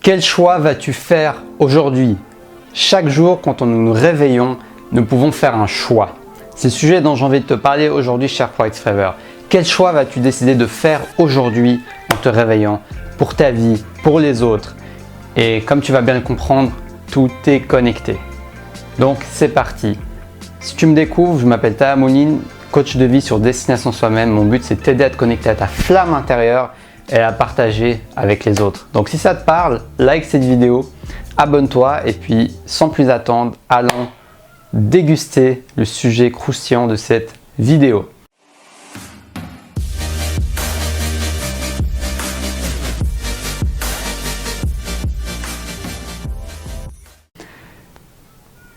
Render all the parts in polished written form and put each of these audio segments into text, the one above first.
Quel choix vas-tu faire aujourd'hui? Chaque jour, quand nous nous réveillons, nous pouvons faire un choix. C'est le sujet dont j'ai envie de te parler aujourd'hui, cher Forex-Favor. Quel choix vas-tu décider de faire aujourd'hui en te réveillant pour ta vie, pour les autres? Et comme tu vas bien le comprendre, tout est connecté. Donc c'est parti. Si tu me découvres, je m'appelle Taha Mounine, coach de vie sur Destination Soi-même. Mon but, c'est de t'aider à te connecter à ta flamme intérieure et à la partager avec les autres. Donc si ça te parle, like cette vidéo, abonne-toi et puis sans plus attendre, allons déguster le sujet croustillant de cette vidéo.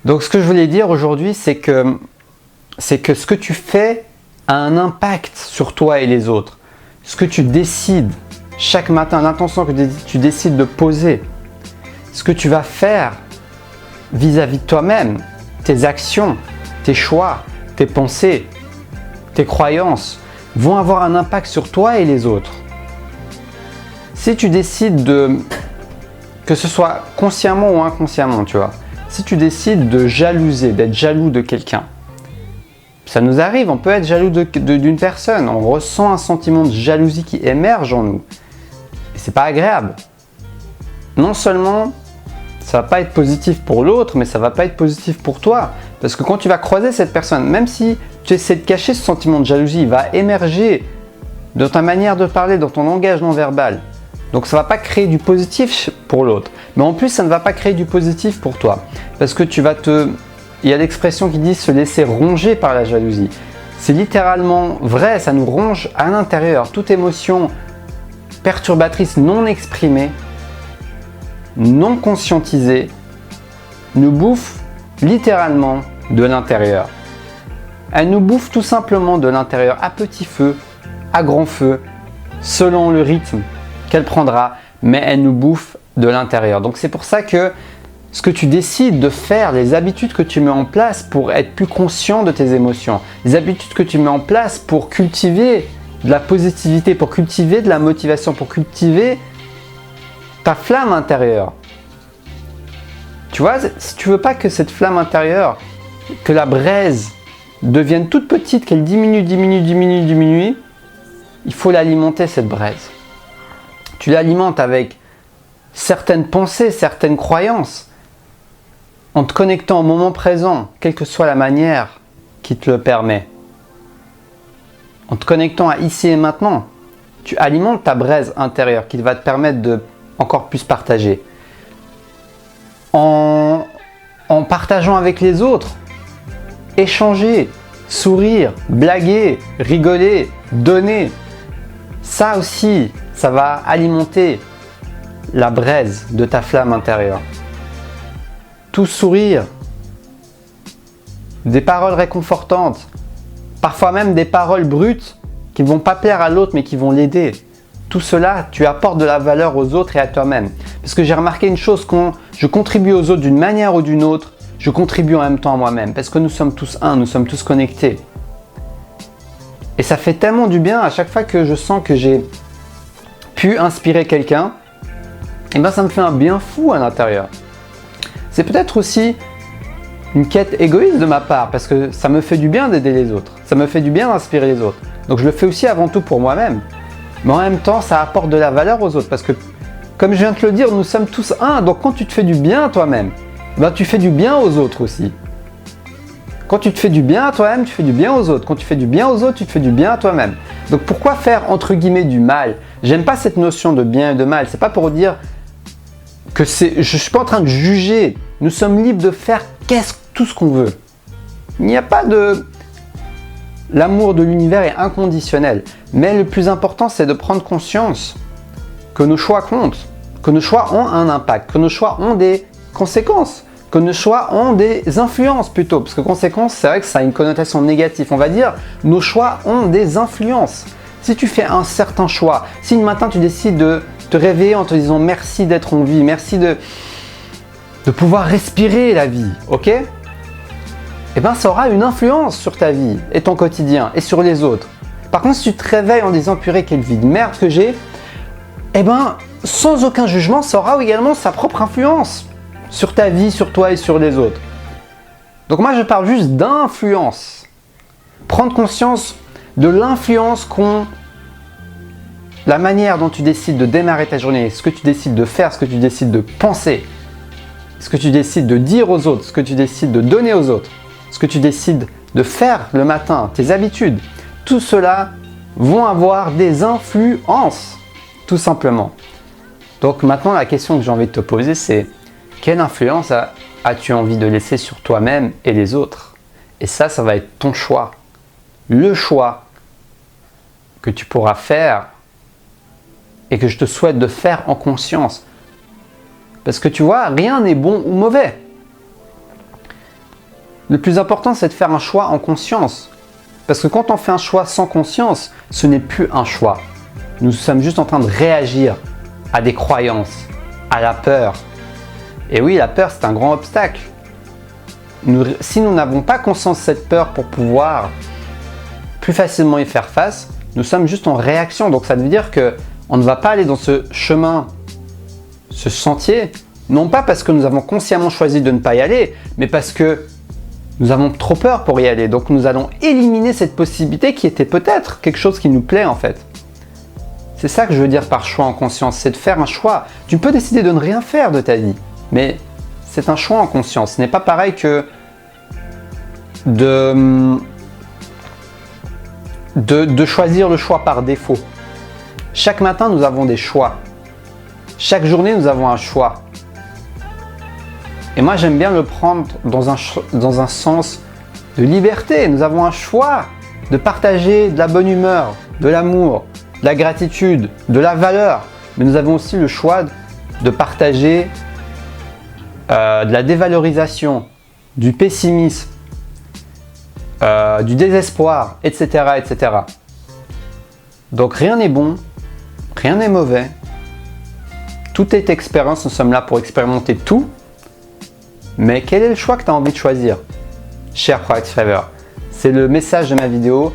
Donc ce que je voulais dire aujourd'hui, c'est que ce que tu fais a un impact sur toi et les autres. Ce que tu décides chaque matin, l'intention que tu décides de poser, ce que tu vas faire vis-à-vis de toi-même, tes actions, tes choix, tes pensées, tes croyances vont avoir un impact sur toi et les autres. Si tu décides que ce soit consciemment ou inconsciemment, tu vois, si tu décides de jalouser, d'être jaloux de quelqu'un, ça nous arrive, on peut être jaloux d'une personne, on ressent un sentiment de jalousie qui émerge en nous. Et c'est pas agréable. Non seulement ça va pas être positif pour l'autre, mais ça va pas être positif pour toi. Parce que quand tu vas croiser cette personne, même si tu essaies de cacher ce sentiment de jalousie, il va émerger dans ta manière de parler, dans ton langage non verbal. Donc ça ne va pas créer du positif pour l'autre. Mais en plus, ça ne va pas créer du positif pour toi. Parce que il y a l'expression qui dit se laisser ronger par la jalousie. C'est littéralement vrai, ça nous ronge à l'intérieur. Toute émotion perturbatrice non exprimée, non conscientisée, nous bouffe littéralement de l'intérieur. Elle nous bouffe tout simplement de l'intérieur à petit feu, à grand feu, selon le rythme qu'elle prendra, mais elle nous bouffe de l'intérieur. Donc c'est pour ça que ce que tu décides de faire, les habitudes que tu mets en place pour être plus conscient de tes émotions, les habitudes que tu mets en place pour cultiver de la positivité, pour cultiver de la motivation, pour cultiver ta flamme intérieure. Tu vois, si tu veux pas que cette flamme intérieure, que la braise devienne toute petite, qu'elle diminue, il faut l'alimenter cette braise. Tu l'alimentes avec certaines pensées, certaines croyances, en te connectant au moment présent, quelle que soit la manière qui te le permet. En te connectant à ici et maintenant, tu alimentes ta braise intérieure qui va te permettre de encore plus partager. En partageant avec les autres, échanger, sourire, blaguer, rigoler, donner. Ça aussi, ça va alimenter la braise de ta flamme intérieure. Tout sourire, des paroles réconfortantes, parfois même des paroles brutes qui ne vont pas plaire à l'autre mais qui vont l'aider. Tout cela, tu apportes de la valeur aux autres et à toi-même. Parce que j'ai remarqué une chose, quand je contribue aux autres d'une manière ou d'une autre, je contribue en même temps à moi-même. Parce que nous sommes tous un, nous sommes tous connectés. Et ça fait tellement du bien à chaque fois que je sens que j'ai pu inspirer quelqu'un, et ben ça me fait un bien fou à l'intérieur. C'est peut-être aussi une quête égoïste de ma part, parce que ça me fait du bien d'aider les autres, ça me fait du bien d'inspirer les autres. Donc je le fais aussi avant tout pour moi-même. Mais en même temps, ça apporte de la valeur aux autres, parce que comme je viens de te le dire, nous sommes tous un. Donc quand tu te fais du bien à toi-même, ben tu fais du bien aux autres aussi. Quand tu te fais du bien à toi-même, tu fais du bien aux autres. Quand tu fais du bien aux autres, tu te fais du bien à toi-même. Donc pourquoi faire entre guillemets du mal? J'aime pas cette notion de bien et de mal. C'est pas pour dire que je suis pas en train de juger. Nous sommes libres de faire tout ce qu'on veut. Il n'y a pas de... L'amour de l'univers est inconditionnel. Mais le plus important, c'est de prendre conscience que nos choix comptent, que nos choix ont un impact, que nos choix ont des conséquences, que nos choix ont des influences plutôt. Parce que conséquences, c'est vrai que ça a une connotation négative. On va dire, nos choix ont des influences. Si tu fais un certain choix, si le matin tu décides de te réveiller en te disant merci d'être en vie, merci de pouvoir respirer la vie, ok? Eh bien ça aura une influence sur ta vie et ton quotidien et sur les autres. Par contre, si tu te réveilles en disant purée, quelle vie de merde que j'ai, eh ben sans aucun jugement, ça aura également sa propre influence sur ta vie, sur toi et sur les autres. Donc moi, je parle juste d'influence. Prendre conscience de l'influence qu'ont la manière dont tu décides de démarrer ta journée, ce que tu décides de faire, ce que tu décides de penser, ce que tu décides de dire aux autres, ce que tu décides de donner aux autres, ce que tu décides de faire le matin, tes habitudes. Tout cela vont avoir des influences, tout simplement. Donc maintenant, la question que j'ai envie de te poser, c'est quelle influence as-tu envie de laisser sur toi-même et les autres? Et ça va être ton choix. Le choix que tu pourras faire et que je te souhaite de faire en conscience. Parce que tu vois, rien n'est bon ou mauvais. Le plus important, c'est de faire un choix en conscience. Parce que quand on fait un choix sans conscience, ce n'est plus un choix. Nous sommes juste en train de réagir à des croyances, à la peur. Et oui, la peur, c'est un grand obstacle. Si nous n'avons pas conscience de cette peur pour pouvoir plus facilement y faire face, nous sommes juste en réaction. Donc ça veut dire qu'on ne va pas aller dans ce chemin, ce sentier, non pas parce que nous avons consciemment choisi de ne pas y aller, mais parce que nous avons trop peur pour y aller. Donc nous allons éliminer cette possibilité qui était peut-être quelque chose qui nous plaît en fait. C'est ça que je veux dire par choix en conscience, c'est de faire un choix. Tu peux décider de ne rien faire de ta vie, mais c'est un choix en conscience. Ce n'est pas pareil que de choisir le choix par défaut. Chaque matin, nous avons des choix. Chaque journée, nous avons un choix. Et moi, j'aime bien le prendre dans un sens de liberté. Nous avons un choix de partager de la bonne humeur, de l'amour, de la gratitude, de la valeur. Mais nous avons aussi le choix de partager de la dévalorisation, du pessimisme, du désespoir, etc., etc. Donc rien n'est bon, rien n'est mauvais. Tout est expérience, nous sommes là pour expérimenter tout. Mais quel est le choix que tu as envie de choisir, cher Proactive Forever? C'est le message de ma vidéo.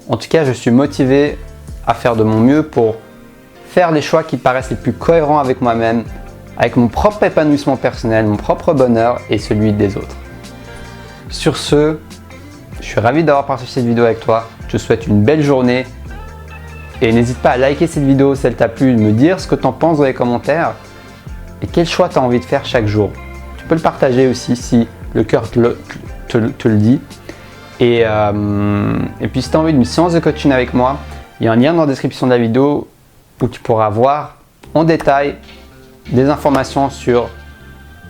En tout cas, je suis motivé à faire de mon mieux pour faire les choix qui paraissent les plus cohérents avec moi-même, avec mon propre épanouissement personnel, mon propre bonheur et celui des autres. Sur ce, je suis ravi d'avoir partagé cette vidéo avec toi. Je te souhaite une belle journée et n'hésite pas à liker cette vidéo si elle t'a plu, de me dire ce que tu en penses dans les commentaires et quel choix tu as envie de faire chaque jour. Tu peux le partager aussi si le cœur te le dit. Et puis si tu as envie d'une séance de coaching avec moi, il y a un lien dans la description de la vidéo où tu pourras voir en détail des informations sur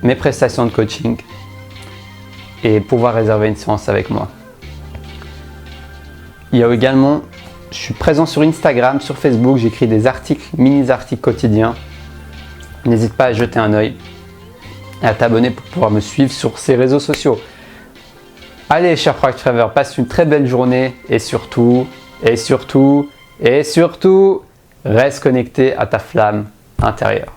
mes prestations de coaching et pouvoir réserver une séance avec moi. Il y a également, je suis présent sur Instagram, sur Facebook, j'écris des articles, mini-articles quotidiens. N'hésite pas à jeter un œil et à t'abonner pour pouvoir me suivre sur ces réseaux sociaux. Allez, cher Proactive Forever, passe une très belle journée et surtout, reste connecté à ta flamme intérieure.